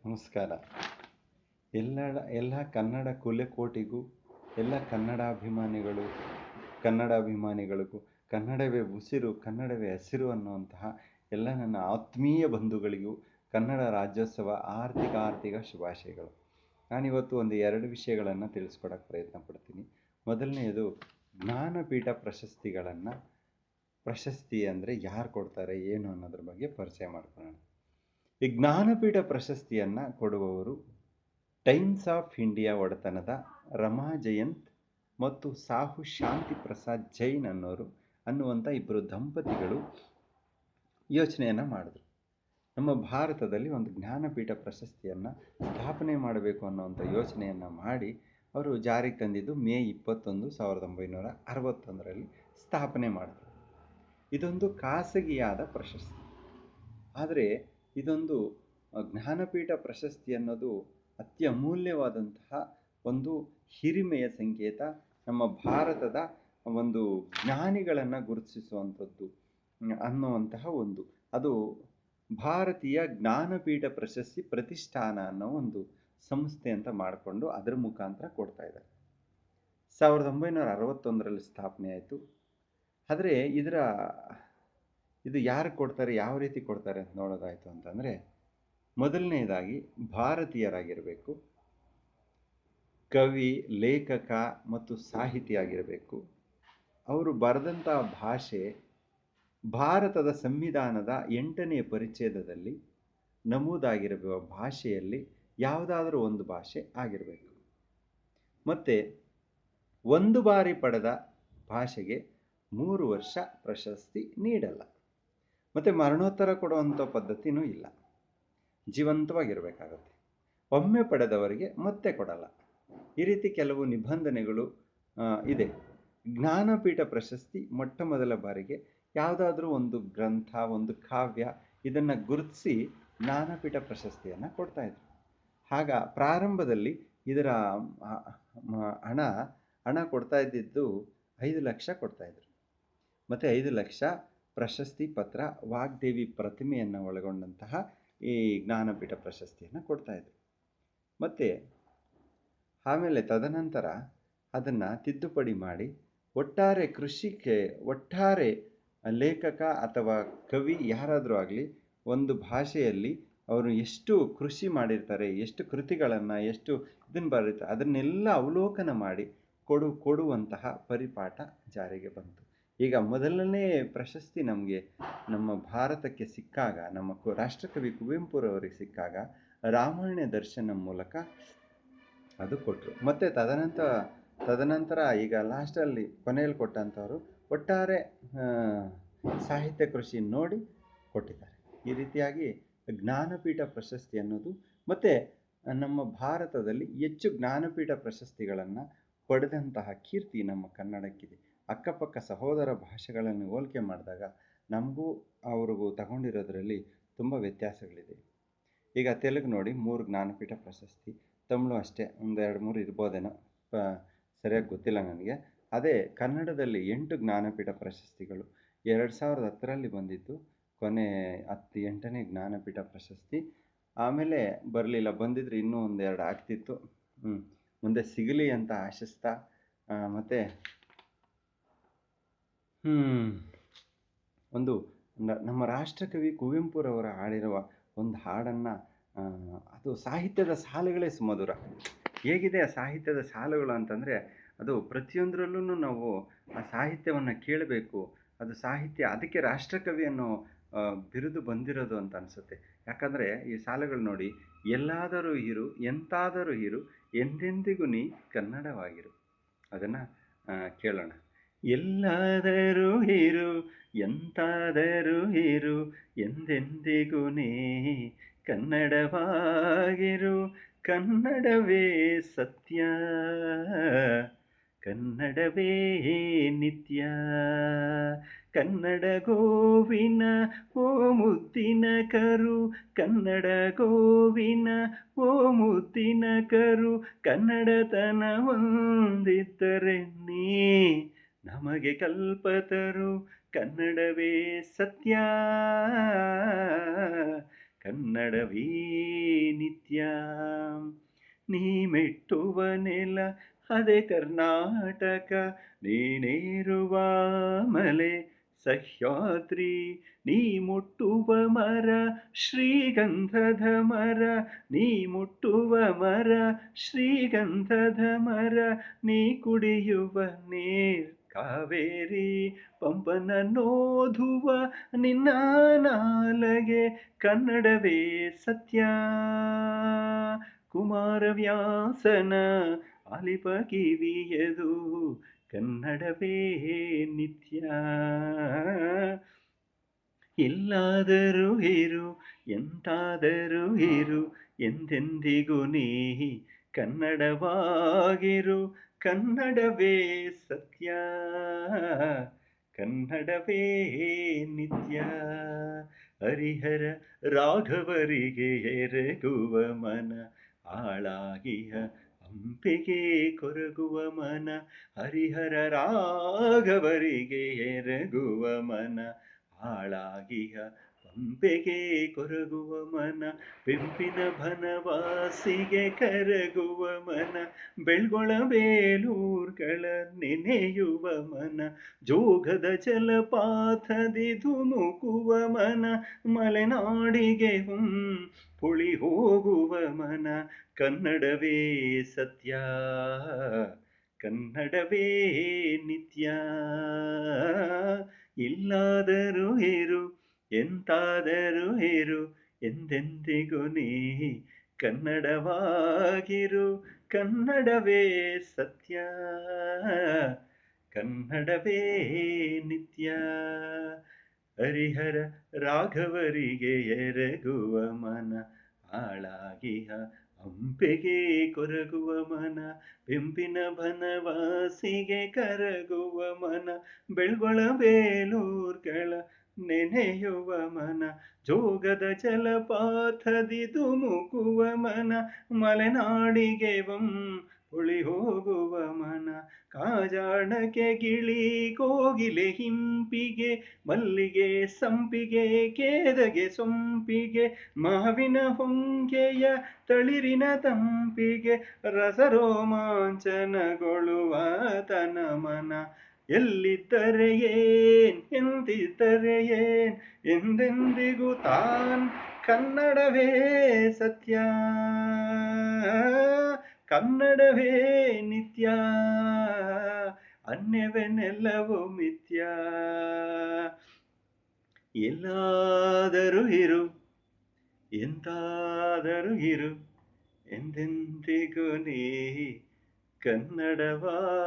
ನಮಸ್ಕಾರ. ಎಲ್ಲ ಕನ್ನಡ ಕುಲಕೋಟಿಗೂ, ಎಲ್ಲ ಕನ್ನಡಾಭಿಮಾನಿಗಳಿಗೂ ಕನ್ನಡವೇ ಉಸಿರು, ಕನ್ನಡವೇ ಹಸಿರು ಅನ್ನುವಂತಹ ಎಲ್ಲ ನನ್ನ ಆತ್ಮೀಯ ಬಂಧುಗಳಿಗೂ ಕನ್ನಡ ರಾಜ್ಯೋತ್ಸವ ಆರ್ಥಿಕ ಶುಭಾಶಯಗಳು. ನಾನಿವತ್ತು ಒಂದು 2 ವಿಷಯಗಳನ್ನು ತಿಳಿಸ್ಕೊಡೋಕ್ಕೆ ಪ್ರಯತ್ನ ಪಡ್ತೀನಿ. ಮೊದಲನೆಯದು, ಜ್ಞಾನಪೀಠ ಪ್ರಶಸ್ತಿ ಅಂದರೆ ಯಾರು ಕೊಡ್ತಾರೆ, ಏನು ಅನ್ನೋದ್ರ ಬಗ್ಗೆ ಪರಿಚಯ ಮಾಡ್ಕೊಳ್ಳೋಣ. ಈ ಜ್ಞಾನಪೀಠ ಪ್ರಶಸ್ತಿಯನ್ನು ಕೊಡುವವರು ಟೈಮ್ಸ್ ಆಫ್ ಇಂಡಿಯಾ ಒಡೆತನದ ರಮಾ ಜಯಂತ್ ಮತ್ತು ಸಾಹು ಶಾಂತಿ ಪ್ರಸಾದ್ ಜೈನ್ ಅನ್ನುವಂಥ ಇಬ್ಬರು ದಂಪತಿಗಳು ಯೋಚನೆಯನ್ನು ಮಾಡಿದ್ರು. ನಮ್ಮ ಭಾರತದಲ್ಲಿ ಒಂದು ಜ್ಞಾನಪೀಠ ಪ್ರಶಸ್ತಿಯನ್ನು ಸ್ಥಾಪನೆ ಮಾಡಬೇಕು ಅನ್ನುವಂಥ ಯೋಚನೆಯನ್ನು ಮಾಡಿ ಅವರು ಜಾರಿಗೆ ತಂದಿದ್ದು ಮೇ 21, 1961ರಲ್ಲಿ ಸ್ಥಾಪನೆ ಮಾಡಿದ್ರು. ಇದೊಂದು ಖಾಸಗಿಯಾದ ಪ್ರಶಸ್ತಿ. ಆದರೆ ಇದೊಂದು ಜ್ಞಾನಪೀಠ ಪ್ರಶಸ್ತಿ ಅನ್ನೋದು ಅತಿ ಅಮೂಲ್ಯವಾದಂತಹ ಒಂದು ಹಿರಿಮೆಯ ಸಂಕೇತ. ನಮ್ಮ ಭಾರತದ ಒಂದು ಜ್ಞಾನಿಗಳನ್ನು ಗುರುತಿಸುವಂಥದ್ದು ಅನ್ನುವಂತಹ ಅದು ಭಾರತೀಯ ಜ್ಞಾನಪೀಠ ಪ್ರಶಸ್ತಿ ಪ್ರತಿಷ್ಠಾನ ಅನ್ನೋ ಒಂದು ಸಂಸ್ಥೆ ಅಂತ ಮಾಡಿಕೊಂಡು ಅದರ ಮುಖಾಂತರ ಕೊಡ್ತಾ ಇದ್ದಾರೆ. 1961ರಲ್ಲಿ ಸ್ಥಾಪನೆ ಆಯಿತು. ಆದರೆ ಇದು ಯಾರು ಕೊಡ್ತಾರೆ, ಯಾವ ರೀತಿ ಕೊಡ್ತಾರೆ ಅಂತ ನೋಡೋದಾಯಿತು ಅಂತಂದರೆ, ಮೊದಲನೇದಾಗಿ ಭಾರತೀಯರಾಗಿರಬೇಕು, ಕವಿ, ಲೇಖಕ ಮತ್ತು ಸಾಹಿತಿ ಆಗಿರಬೇಕು, ಅವರು ಬರೆದಂಥ ಭಾಷೆ ಭಾರತದ ಸಂವಿಧಾನದ 8ನೇ ಪರಿಚ್ಛೇದದಲ್ಲಿ ನಮೂದಾಗಿರುವ ಭಾಷೆಯಲ್ಲಿ ಯಾವುದಾದ್ರೂ ಒಂದು ಭಾಷೆ ಆಗಿರಬೇಕು, ಮತ್ತು ಒಂದು ಬಾರಿ ಪಡೆದ ಭಾಷೆಗೆ 3 ವರ್ಷ ಪ್ರಶಸ್ತಿ ನೀಡಲ್ಲ, ಮತ್ತು ಮರಣೋತ್ತರ ಕೊಡುವಂಥ ಪದ್ಧತಿನೂ ಇಲ್ಲ, ಜೀವಂತವಾಗಿರಬೇಕಾಗತ್ತೆ. ಒಮ್ಮೆ ಪಡೆದವರಿಗೆ ಮತ್ತೆ ಕೊಡಲ್ಲ. ಈ ರೀತಿ ಕೆಲವು ನಿಬಂಧನೆಗಳು ಇದೆ. ಜ್ಞಾನಪೀಠ ಪ್ರಶಸ್ತಿ ಮೊಟ್ಟ ಮೊದಲ ಬಾರಿಗೆ ಯಾವುದಾದ್ರೂ ಒಂದು ಗ್ರಂಥ, ಒಂದು ಕಾವ್ಯ ಇದನ್ನು ಗುರುತಿಸಿ ಜ್ಞಾನಪೀಠ ಪ್ರಶಸ್ತಿಯನ್ನು ಕೊಡ್ತಾಯಿದ್ರು. ಆಗ ಪ್ರಾರಂಭದಲ್ಲಿ ಇದರ ಹಣ ಕೊಡ್ತಾ ಇದ್ದಿದ್ದು 5 ಲಕ್ಷ ಕೊಡ್ತಾಯಿದ್ರು. ಮತ್ತು 5 ಲಕ್ಷ ಪ್ರಶಸ್ತಿ ಪತ್ರ, ವಾಗ್ದೇವಿ ಪ್ರತಿಮೆಯನ್ನು ಒಳಗೊಂಡಂತಹ ಈ ಜ್ಞಾನಪೀಠ ಪ್ರಶಸ್ತಿಯನ್ನು ಕೊಡ್ತಾಯಿದ್ರು. ಮತ್ತು ಆಮೇಲೆ ತದನಂತರ ಅದನ್ನು ತಿದ್ದುಪಡಿ ಮಾಡಿ ಒಟ್ಟಾರೆ ಲೇಖಕ ಅಥವಾ ಕವಿ ಯಾರಾದರೂ ಆಗಲಿ ಒಂದು ಭಾಷೆಯಲ್ಲಿ ಅವರು ಎಷ್ಟು ಕೃಷಿ ಮಾಡಿರ್ತಾರೆ, ಎಷ್ಟು ಕೃತಿಗಳನ್ನು, ಎಷ್ಟು ಇದನ್ನು ಬರೀತಾರೆ, ಅದನ್ನೆಲ್ಲ ಅವಲೋಕನ ಮಾಡಿ ಕೊಡುವಂತಹ ಪರಿಪಾಠ ಜಾರಿಗೆ ಬಂತು. ಈಗ ಮೊದಲನೇ ಪ್ರಶಸ್ತಿ ನಮ್ಮ ಭಾರತಕ್ಕೆ ಸಿಕ್ಕಾಗ, ನಮ್ಮ ರಾಷ್ಟ್ರಕವಿ ಕುವೆಂಪುರವರಿಗೆ ಸಿಕ್ಕಾಗ ರಾಮಾಯಣ ದರ್ಶನ ಮೂಲಕ ಅದು ಕೊಟ್ಟರು. ಮತ್ತು ತದನಂತರ ಈಗ ಲಾಸ್ಟಲ್ಲಿ ಕೊನೆಯಲ್ಲಿ ಕೊಟ್ಟಂಥವರು ಒಟ್ಟಾರೆ ಸಾಹಿತ್ಯ ಕೃಷಿ ನೋಡಿ ಕೊಟ್ಟಿದ್ದಾರೆ. ಈ ರೀತಿಯಾಗಿ ಜ್ಞಾನಪೀಠ ಪ್ರಶಸ್ತಿ ಅನ್ನೋದು, ಮತ್ತು ನಮ್ಮ ಭಾರತದಲ್ಲಿ ಹೆಚ್ಚು ಜ್ಞಾನಪೀಠ ಪ್ರಶಸ್ತಿಗಳನ್ನು ಪಡೆದಂತಹ ಕೀರ್ತಿ ನಮ್ಮ ಕನ್ನಡಕ್ಕಿದೆ. ಅಕ್ಕಪಕ್ಕ ಸಹೋದರ ಭಾಷೆಗಳನ್ನು ಹೋಲಿಕೆ ಮಾಡಿದಾಗ ನಮಗೂ ಅವ್ರಿಗೂ ತಗೊಂಡಿರೋದ್ರಲ್ಲಿ ತುಂಬ ವ್ಯತ್ಯಾಸಗಳಿದೆ. ಈಗ ತೆಲುಗು ನೋಡಿ 3 ಜ್ಞಾನಪೀಠ ಪ್ರಶಸ್ತಿ, ತಮಿಳು ಅಷ್ಟೇ ಒಂದು 2-3 ಇರ್ಬೋದೇನೋ, ಸರಿಯಾಗಿ ಗೊತ್ತಿಲ್ಲ ನನಗೆ. ಅದೇ ಕನ್ನಡದಲ್ಲಿ 8 ಜ್ಞಾನಪೀಠ ಪ್ರಶಸ್ತಿಗಳು 2010ರಲ್ಲಿ ಬಂದಿತ್ತು, ಕೊನೆ 8ನೇ ಜ್ಞಾನಪೀಠ ಪ್ರಶಸ್ತಿ. ಆಮೇಲೆ ಬರಲಿಲ್ಲ, ಬಂದಿದ್ರೆ ಇನ್ನೂ 1-2 ಆಗ್ತಿತ್ತು. ಮುಂದೆ ಸಿಗಲಿ ಅಂತ ಆಶಿಸ್ತಾ, ಮತ್ತು ನಮ್ಮ ರಾಷ್ಟ್ರಕವಿ ಕುವೆಂಪುರವರ ಹಾಡಿರುವ ಒಂದು ಹಾಡನ್ನು, ಅದು ಸಾಹಿತ್ಯದ ಸಾಲುಗಳೇ ಸುಮಧುರ. ಹೇಗಿದೆ ಆ ಸಾಹಿತ್ಯದ ಸಾಲುಗಳು ಅಂತಂದರೆ, ಅದು ಪ್ರತಿಯೊಂದರಲ್ಲೂ ನಾವು ಆ ಸಾಹಿತ್ಯವನ್ನು ಕೇಳಬೇಕು. ಅದು ಸಾಹಿತ್ಯ, ಅದಕ್ಕೆ ರಾಷ್ಟ್ರಕವಿ ಅನ್ನೋ ಬಿರುದು ಬಂದಿರೋದು ಅಂತ ಅನಿಸುತ್ತೆ. ಯಾಕಂದರೆ ಈ ಸಾಲುಗಳು ನೋಡಿ, ಎಲ್ಲಾದರೂ ಇರು, ಎಂತಾದರೂ ಇರು, ಎಂದೆಂದಿಗೂ ನೀ ಕನ್ನಡವಾಗಿರು. ಅದನ್ನು ಕೇಳೋಣ. ಎಲ್ಲಾದರೂ ಇರು, ಎಂತಾದರೂ ಇರು, ಎಂದೆಂದಿಗೂ ನೀ ಕನ್ನಡವಾಗಿರು, ಕನ್ನಡವೇ ಸತ್ಯ, ಕನ್ನಡವೇ ನಿತ್ಯ, ಕನ್ನಡ ಗೋವಿನ ಓ ಮುದ್ದಿನ ಕರು, ಕನ್ನಡ ಗೋವಿನ ಓ ಮುದ್ದಿನ ಕರು, ಕನ್ನಡತನ ಹೊಂದಿದ್ದರೆ ನೀ ನಮಗೆ ಕಲ್ಪತರು, ಕನ್ನಡವೇ ಸತ್ಯ, ಕನ್ನಡವೇ ನಿತ್ಯ. ನೀ ಮೆಟ್ಟುವ ನೆಲ ಅದೇ ಕರ್ನಾಟಕ, ನೀನೇರುವ ಮಲೆ ಸಹ್ಯಾದ್ರಿ, ನೀ ಮುಟ್ಟುವ ಮರ ಶ್ರೀಗಂಧದ ಮರ, ನೀ ಮುಟ್ಟುವ ಮರ ಶ್ರೀಗಂಧದ ಮರ, ನೀ ಕುಡಿಯುವ ನೀರ್ ಕಾವೇರಿ, ಪಂಪನ ನೋದುವ ನಿನ್ನ ನಾಲಗೆ ಕನ್ನಡವೇ ಸತ್ಯ. ಕುಮಾರವ್ಯಾಸನ ಆಲಿಪ ಕಿವಿಯದು, ಕನ್ನಡವೇ ನಿತ್ಯ. ಎಲ್ಲಾದರೂ ಇರು ಎಂತಾದರೂ ಇರು, ಎಂದೆಂದಿಗೂ ನೀ ಕನ್ನಡವಾಗಿರು, ಕನ್ನಡವೇ ಸತ್ಯ, ಕನ್ನಡವೇ ನಿತ್ಯ. ಹರಿಹರ ರಾಘವರಿಗೆ ಎರಗುವ ಮನ, ಆಳಾಗಿಯ ಹಂಪೆಗೆ ಕೊರಗುವ ಮನ, ಹರಿಹರ ರಾಘವರಿಗೆ ಎರಗುವ ಮನ, ಆಳಾಗಿಯ ಹಂಪೆಗೆ ಕೊರಗುವ ಮನ, ಪೆಂಪಿನ ಬನವಾಸಿಗೆ ಕರಗುವ ಮನ, ಬೆಳ್ಗೊಳ ಬೇಲೂರ್ಗಳ ನೆನೆಯುವ ಮನ, ಜೋಗದ ಜಲಪಾತದಿ ಧುಮುಕುವ ಮನ, ಮಲೆನಾಡಿಗೆ ಪುಳಿ ಹೋಗುವ ಮನ, ಕನ್ನಡವೇ ಸತ್ಯ, ಕನ್ನಡವೇ ನಿತ್ಯ. ಎಲ್ಲಾದರೂ ಇರು ಎಂತಾದರೂ ಇರು, ಎಂದೆಂದಿಗೂ ನೀ ಕನ್ನಡವಾಗಿರು, ಕನ್ನಡವೇ ಸತ್ಯ, ಕನ್ನಡವೇ ನಿತ್ಯ. ಹರಿಹರ ರಾಘವರಿಗೆ ಎರಗುವ ಮನ, ಆಳಾಗಿಯ ಹಂಪೆಗೆ ಕೊರಗುವ ಮನ, ಪೆಂಪಿನ ಬನವಾಸಿಗೆ ಕರಗುವ ಮನ, ಬೆಳ್ಗೊಳ ಬೇಲೂರ್ಗಳ ನೆನೆಯುವ ಮನ, ಜೋಗದ ಜಲಪಾತದಿ ಧುಮುಕುವ ಮನ, ಮಲೆನಾಡಿಗೆ ಪುಳಿ ಹೋಗುವ ಮನ, ಕಾಜಾಣಕ್ಕೆ ಗಿಳಿ ಕೋಗಿಲೆ ಹಿಂಪಿಗೆ, ಮಲ್ಲಿಗೆ ಸಂಪಿಗೆ ಕೇದಗೆ ಸೊಂಪಿಗೆ, ಮಾವಿನ ಹೊಂಗೆಯ ತಳಿರಿನ ತಂಪಿಗೆ, ರಸರೋಮಾಂಚನಗೊಳ್ಳುವ ತನ ಮನ, ಎಲ್ಲಿದ್ದರೆ ಏನ್ ಎಂದಿದ್ದರೆ ಏನ್, ಎಂದೆಂದಿಗೂ ತಾನ್ ಕನ್ನಡವೇ ಸತ್ಯ, ಕನ್ನಡವೇ ನಿತ್ಯ, ಅನ್ಯವೆನ್ನೆಲ್ಲವೂ ಮಿಥ್ಯ. ಎಲ್ಲಾದರೂ ಇರು ಎಂತಾದರೂ ಇರು, ಎಂದೆಂದಿಗೂ ನೀ ಕನ್ನಡವಾಗಿರು.